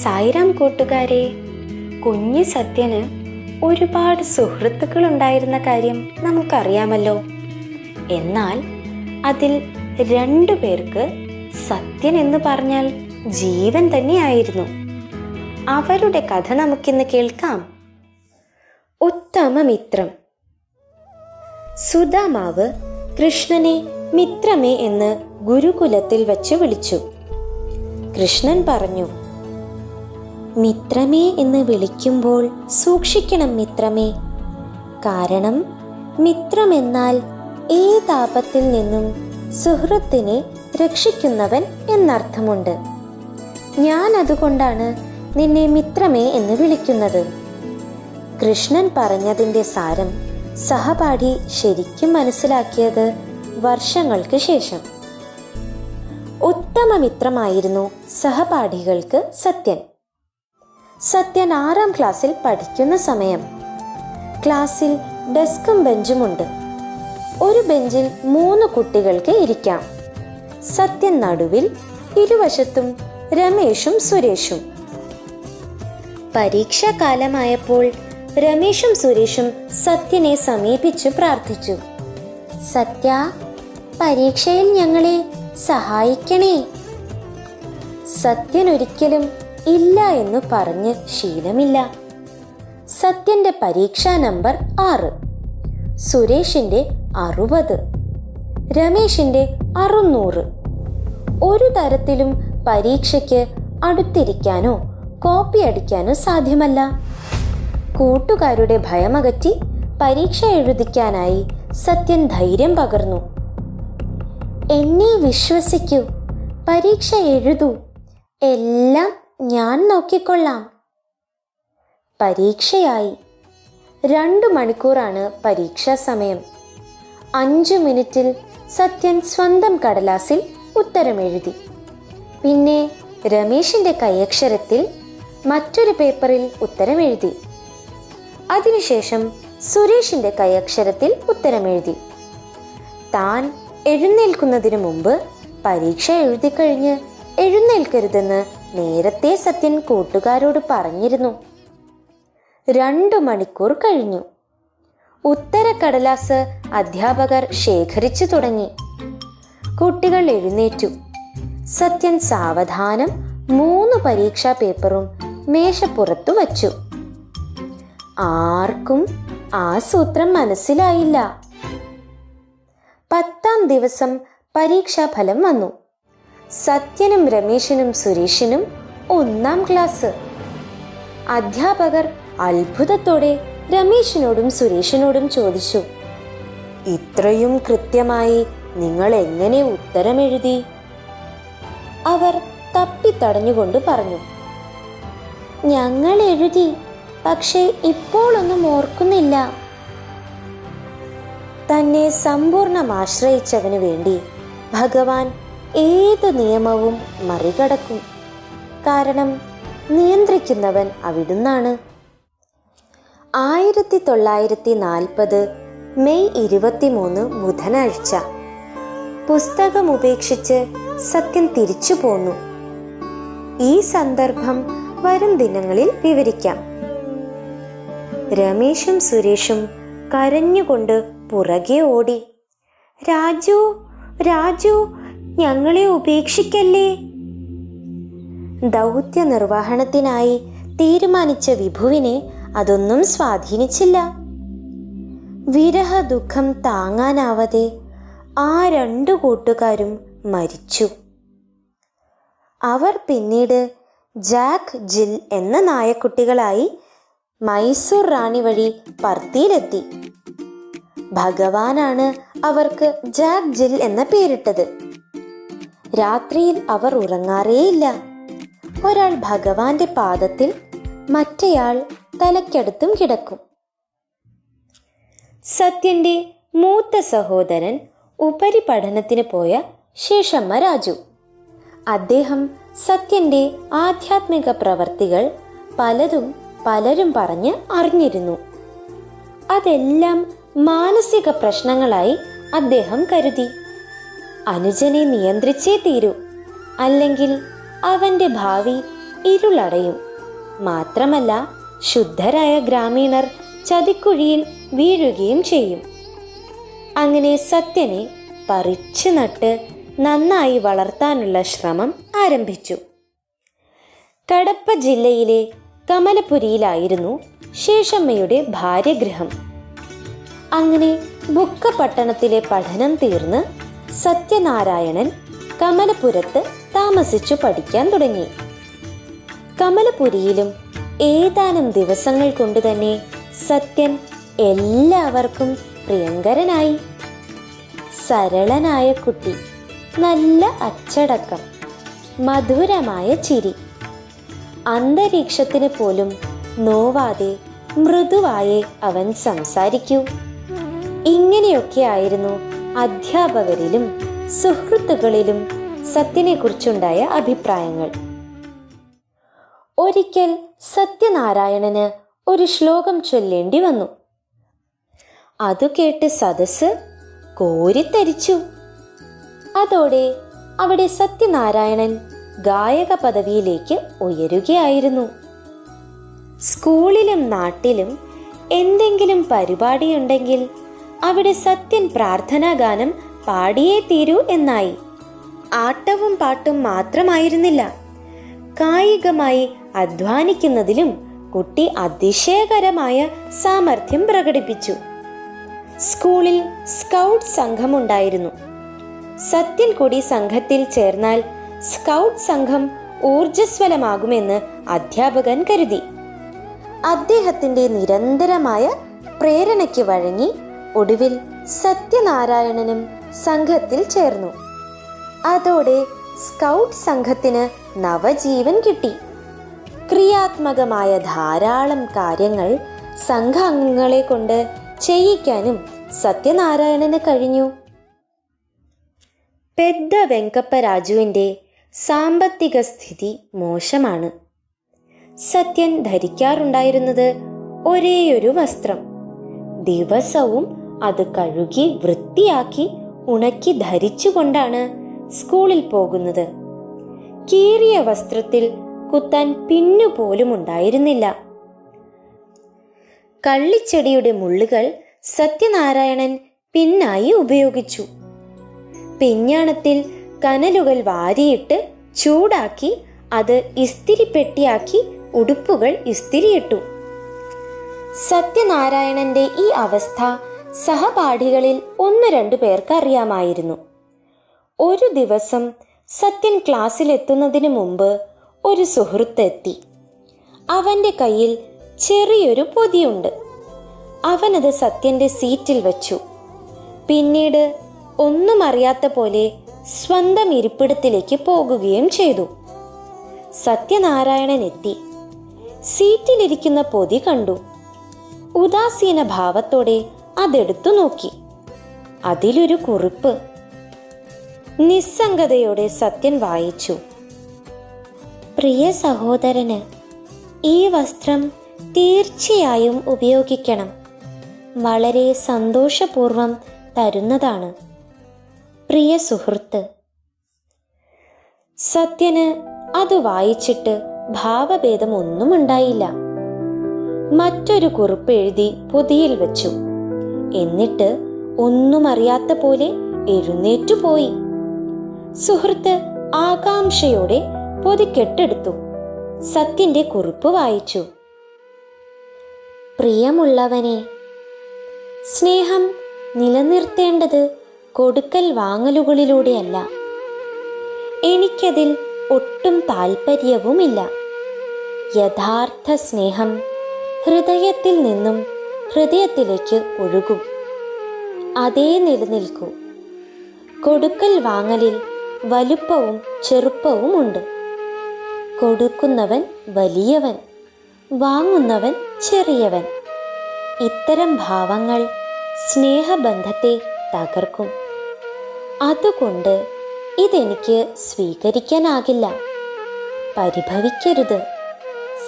സായിറാം കൂട്ടുകാരെ, കുഞ്ഞു സത്യന് ഒരുപാട് സുഹൃത്തുക്കൾ ഉണ്ടായിരുന്ന കാര്യം നമുക്കറിയാമല്ലോ. എന്നാൽ അതിൽ 2 പേർക്ക് സത്യൻ എന്ന് പറഞ്ഞാൽ ജീവൻ തന്നെയായിരുന്നു. അവരുടെ കഥ നമുക്കിന്ന് കേൾക്കാം. ഉത്തമമിത്രം. സുദാമാവ് കൃഷ്ണനെ മിത്രമേ എന്ന് ഗുരുകുലത്തിൽ വച്ച് വിളിച്ചു. കൃഷ്ണൻ പറഞ്ഞു, മിത്രമേ എന്ന് വിളിക്കുമ്പോൾ സൂക്ഷിക്കണം മിത്രമേ. കാരണം മിത്രമെന്നാൽ ഏതാപത്തിൽ നിന്നും സുഹൃത്തിനെ രക്ഷിക്കുന്നവൻ എന്നർത്ഥമുണ്ട്. ഞാൻ അതുകൊണ്ടാണ് നിന്നെ മിത്രമേ എന്ന് വിളിക്കുന്നത്. കൃഷ്ണൻ പറഞ്ഞതിൻ്റെ സാരം സഹപാഠി ശരിക്കും മനസ്സിലാക്കിയത് വർഷങ്ങൾക്ക് ശേഷം. ഉത്തമമിത്രമായിരുന്നു സഹപാഠികൾക്ക് സത്യൻ. സത്യൻ 6ാം ക്ലാസ്സിൽ പഠിക്കുന്ന സമയം. ക്ലാസ്സിൽ ഡെസ്കും ബെഞ്ചുമുണ്ട്. ഒരു ബെഞ്ചിൽ 3 കുട്ടികൾക്ക് ഇരിക്കാം. സത്യൻ നടുവിൽ, ഇരുവശത്തും രമേശും സുരേഷും. പരീക്ഷാകാലമായപ്പോൾ രമേശും സുരേഷും സത്യനെ സമീപിച്ചു പ്രാർത്ഥിച്ചു. സത്യ, പരീക്ഷയിൽ ഞങ്ങളെ സഹായിക്കണേ. സത്യൻ ഒരിക്കലും ഇല്ല എന്ന് പറഞ്ഞ് ശീലമില്ല. സത്യന്റെ പരീക്ഷാ നമ്പർ 6, സുരേഷിന്റെ 60, രമേശിന്റെ 600. ഒരു തരത്തിലും പരീക്ഷയ്ക്ക് അടുത്തിരിക്കാനോ കോപ്പി അടിക്കാനോ സാധ്യമല്ല. കൂട്ടുകാരുടെ ഭയമകറ്റി പരീക്ഷ എഴുതിക്കാനായി സത്യൻ ധൈര്യം പകർന്നു. എന്നെ വിശ്വസിക്കൂ, പരീക്ഷ എഴുതൂ, എല്ലാം ഞാൻ നോക്കിക്കൊള്ളാം. പരീക്ഷയായി. 2 മണിക്കൂറാണ് പരീക്ഷാ സമയം. 5 മിനിറ്റിൽ സത്യൻ സ്വന്തം കടലാസിൽ ഉത്തരമെഴുതി. പിന്നെ രമേശിന്റെ കൈയക്ഷരത്തിൽ മറ്റൊരു പേപ്പറിൽ ഉത്തരമെഴുതി. അതിനുശേഷം സുരേഷിന്റെ കൈയക്ഷരത്തിൽ ഉത്തരമെഴുതി. താൻ എഴുന്നേൽക്കുന്നതിനു മുമ്പ് പരീക്ഷ എഴുതിക്കഴിഞ്ഞ് എഴുന്നേൽക്കരുതെന്ന് നേരത്തെ സത്യൻ കൂട്ടുകാരോട് പറഞ്ഞിരുന്നു. 2 മണിക്കൂർ കഴിഞ്ഞു. ഉത്തരക്കടലാസ് അധ്യാപകർ ശേഖരിച്ചു തുടങ്ങി. കുട്ടികൾ എഴുന്നേറ്റു. സത്യൻ സാവധാനം 3 പരീക്ഷാ പേപ്പറും മേശപ്പുറത്തു വച്ചു. ആർക്കും ആ സൂത്രം മനസ്സിലായില്ല. 10ാം ദിവസം പരീക്ഷാഫലം വന്നു. സത്യനും രമേശിനും സുരേഷിനും 1ാം ക്ലാസ്. അധ്യാപകർ അത്ഭുതത്തോടെ രമേശിനോടും സുരേഷിനോടും ചോദിച്ചു, ഇത്രയും കൃത്യമായി നിങ്ങൾ എങ്ങനെ ഉത്തരമെഴുതി? അവർ തപ്പിത്തടഞ്ഞുകൊണ്ട് പറഞ്ഞു, ഞങ്ങൾ എഴുതി, പക്ഷേ ഇപ്പോൾ ഒന്നും ഓർക്കുന്നില്ല. തന്നെ സമ്പൂർണ്ണം ആശ്രയിച്ചവന് വേണ്ടി ഭഗവാൻ ഏത് നിയമവും മറികടക്കും. കാരണം നിയന്ത്രിക്കുന്നവൻ അവിടുന്നാണ്. 1940 മെയ് 23 ബുധനാഴ്ച. പുസ്തകം ഉപേക്ഷിച്ച് സത്യൻ തിരിച്ചു പോന്നു. ഈ സന്ദർഭം വരും ദിനങ്ങളിൽ വിവരിക്കാം. രമേശും സുരേഷും കരഞ്ഞുകൊണ്ട് പുറകെ ഓടി. രാജു, രാജു, ഞങ്ങളെ ഉപേക്ഷിക്കല്ലേ. ദൗത്യ നിർവഹണത്തിനായി തീരുമാനിച്ച വിഭുവിനെ അതൊന്നും സ്വാധീനിച്ചില്ല. വിരഹ ദുഃഖം താങ്ങാനാവാതെ ആ 2 കൂട്ടുകാരും മരിച്ചു. അവർ പിന്നീട് ജാക്ക്, ജിൽ എന്ന നായക്കുട്ടികളായി മൈസൂർ റാണി വഴി പർത്തിയിലെത്തി. ഭഗവാനാണ് അവർക്ക് ജാക്ക്, ജിൽ എന്ന പേരിട്ടത്. രാത്രിയിൽ അവർ ഉറങ്ങാറേയില്ല. ഒരാൾ ഭഗവാന്റെ പാദത്തിൽ, മറ്റേയാൾ തലയ്ക്കടുത്തും കിടക്കും. സത്യന്റെ മൂത്ത സഹോദരൻ ഉപരിപഠനത്തിന് പോയ ശേഷമ്മ രാജു. അദ്ദേഹം സത്യന്റെ ആധ്യാത്മിക പ്രവർത്തികൾ പലരും പറഞ്ഞ് അറിഞ്ഞിരുന്നു. അതെല്ലാം മാനസിക പ്രശ്നങ്ങളായി അദ്ദേഹം കരുതി. അനുജനെ നിയന്ത്രിച്ചേ തീരൂ, അല്ലെങ്കിൽ അവന്റെ ഭാവി ഇരുളടയും. മാത്രമല്ല, ശുദ്ധരായ ഗ്രാമീണർ ചതിക്കുഴിയിൽ വീഴുകയും ചെയ്യും. അങ്ങനെ സത്യനെ പറിച്ചു നട്ട് നന്നായി വളർത്താനുള്ള ശ്രമം ആരംഭിച്ചു. കടപ്പ ജില്ലയിലെ കമലപുരിയിലായിരുന്നു ശേഷമ്മയുടെ ഭാര്യഗൃഹം. അങ്ങനെ ബുക്ക പട്ടണത്തിലെ പഠനം തീർന്ന് സത്യനാരായണൻ കമലപുരത്ത് താമസിച്ചു പഠിക്കാൻ തുടങ്ങി. കമലപുരിയിലും ഏതാനും ദിവസങ്ങൾ കൊണ്ട് തന്നെ സത്യൻ എല്ലാവർക്കും പ്രിയങ്കരനായി. സരളനായ കുട്ടി, നല്ല അച്ചടക്കം, മധുരമായ ചിരി, അന്തരീക്ഷത്തിന് പോലും നോവാതെ മൃദുവായേ അവൻ സംസാരിക്കൂ. ഇങ്ങനെയൊക്കെയായിരുന്നു അധ്യാപകരിലും സുഹൃത്തുക്കളിലും സത്യനെ കുറിച്ചുണ്ടായ അഭിപ്രായങ്ങൾ. ഒരിക്കൽ സത്യനാരായണന് ഒരു ശ്ലോകം ചൊല്ലേണ്ടി വന്നു. അതു കേട്ട് സദസ്സ് കോരിത്തരിച്ചു. അതോടെ അവിടെ സത്യനാരായണൻ ഗായക പദവിയിലേക്ക് ഉയരുകയായിരുന്നു. സ്കൂളിലും നാട്ടിലും എന്തെങ്കിലും പരിപാടിയുണ്ടെങ്കിൽ അവിടെ സത്യൻ പ്രാർത്ഥനാ ഗാനം പാടിയേ തീരൂ എന്നായി. ആട്ടവും പാട്ടും മാത്രമായിരുന്നില്ല, കായികമായി അധ്വാനിക്കുന്നതിലും കുട്ടി അതിശയകരമായ സാമർഥ്യം പ്രകടിപ്പിച്ചു. സ്കൂളിൽ സ്കൗട്ട് സംഘമുണ്ടായിരുന്നു. സത്യൻ കൂടി സംഘത്തിൽ ചേർന്നാൽ സ്കൗട്ട് സംഘം ഊർജ്ജസ്വലമാകുമെന്ന് അധ്യാപകൻ കരുതി. അദ്ദേഹത്തിന്റെ നിരന്തരമായ പ്രേരണയ്ക്ക് വഴങ്ങി ഒടുവിൽ സത്യനാരായണനും സംഘത്തിൽ ചേർന്നു. അതോടെ സ്കൗട്ട് സംഘത്തിന് നവജീവൻ കിട്ടി. ക്രിയാത്മകമായ ധാരാളം കാര്യങ്ങൾ സംഘാംഗങ്ങളെ കൊണ്ട് ചെയ്യിക്കാനും സത്യനാരായണന് കഴിഞ്ഞു. പെദ്ദ വെങ്കപ്പ രാജുവിൻ്റെ സാമ്പത്തിക സ്ഥിതി മോശമാണ്. സത്യൻ ധരിക്കാറുണ്ടായിരുന്നത് ഒരേയൊരു വസ്ത്രം. ദിവസവും അത് കഴുകി വൃത്തിയാക്കി ഉണക്കി ധരിച്ചുകൊണ്ടാണ് സ്കൂളിൽ പോകുന്നത്. കീറിയ വസ്ത്രത്തിൽ കുത്താൻ പിന്നുപോലും ഉണ്ടായിരുന്നില്ല. കള്ളിച്ചെടിയുടെ മുള്ളുകൾ സത്യനാരായണൻ പിന്നായി ഉപയോഗിച്ചു. പിഞ്ഞാണത്തിൽ കനലുകൾ വാരിയിട്ട് ചൂടാക്കി അത് ഇസ്തിരിപ്പെട്ടിയാക്കി ഉടുപ്പുകൾ ഇസ്തിരിയിട്ടു. സത്യനാരായണന്റെ ഈ അവസ്ഥ സഹപാഠികളിൽ 1-2 പേർക്ക് അറിയാമായിരുന്നു. ഒരു ദിവസം സത്യൻ ക്ലാസ്സിലെത്തുന്നതിന് മുമ്പ് ഒരു സുഹൃത്ത് എത്തി. അവന്റെ കയ്യിൽ ചെറിയൊരു പൊതിയുണ്ട്. അവനത് സത്യന്റെ സീറ്റിൽ വച്ചു. പിന്നീട് ഒന്നും അറിയാത്ത പോലെ സ്വന്തം ഇരിപ്പിടത്തിലേക്ക് പോകുകയും ചെയ്തു. സത്യനാരായണൻ എത്തി. സീറ്റിലിരിക്കുന്ന പൊതി കണ്ടു. ഉദാസീന ഭാവത്തോടെ അതെടുത്തു നോക്കി. അതിലൊരു കുറിപ്പ്. നിസ്സംഗതയോടെ സത്യൻ വായിച്ചു: പ്രിയ സഹോദരന്, ഈ വസ്ത്രം തീർച്ചയായും ഉപയോഗിക്കണം. വളരെ സന്തോഷപൂർവം തരുന്നതാണ്, പ്രിയ സുഹൃത്ത്. സത്യന് അത് വായിച്ചിട്ട് ഭാവഭേദം ഒന്നും ഉണ്ടായില്ല. മറ്റൊരു കുറിപ്പ് എഴുതി പൊതിയിൽ വെച്ചു. എന്നിട്ട് ഒന്നും അറിയാത്ത പോലെ എഴുന്നേറ്റുപോയി. സുഹൃത്ത് ആകാംക്ഷയോടെ പൊതി കെട്ടെടുത്തു. സത്യന്റെ കുറിപ്പ് വായിച്ചു: പ്രിയമുള്ളവനെ, സ്നേഹം നിലനിർത്തേണ്ടത് കൊടുക്കൽ വാങ്ങലുകളിലൂടെയല്ല. എനിക്കതിൽ ഒട്ടും താല്പര്യവുമില്ല. യഥാർത്ഥ സ്നേഹം ഹൃദയത്തിൽ നിന്നും ഹൃദയത്തിലേക്ക് ഒഴുകും. അതേ നിലനിൽക്കൂ. കൊടുക്കൽ വാങ്ങലിൽ വലുപ്പവും ചെറുപ്പവുമുണ്ട്. കൊടുക്കുന്നവൻ വലിയവൻ, വാങ്ങുന്നവൻ ചെറിയവൻ. ഇത്തരം ഭാവങ്ങൾ സ്നേഹബന്ധത്തെ തകർക്കും. അതുകൊണ്ട് ഇതെനിക്ക് സ്വീകരിക്കാനാകില്ല. പരിഭവിക്കരുത്.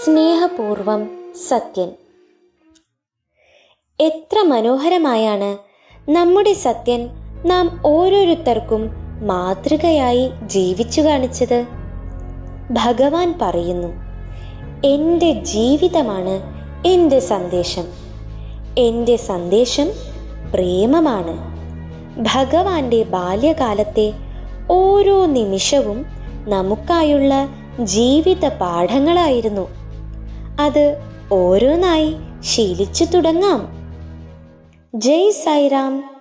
സ്നേഹപൂർവം, സത്യൻ. എത്ര മനോഹരമായാണ് നമ്മുടെ സത്യൻ നാം ഓരോരുത്തർക്കും മാതൃകയായി ജീവിച്ചു കാണിച്ചത്. ഭഗവാൻ പറയുന്നു: എൻ്റെ ജീവിതമാണ് എൻ്റെ സന്ദേശം. എൻ്റെ സന്ദേശം പ്രേമമാണ്. ഭഗവാന്റെ ബാല്യകാലത്തെ ഓരോ നിമിഷവും നമുക്കായുള്ള ജീവിത പാഠങ്ങളായിരുന്നു. അത് ഓരോന്നായി ശീലിച്ചു തുടങ്ങാം. ജയ് സായിറാം.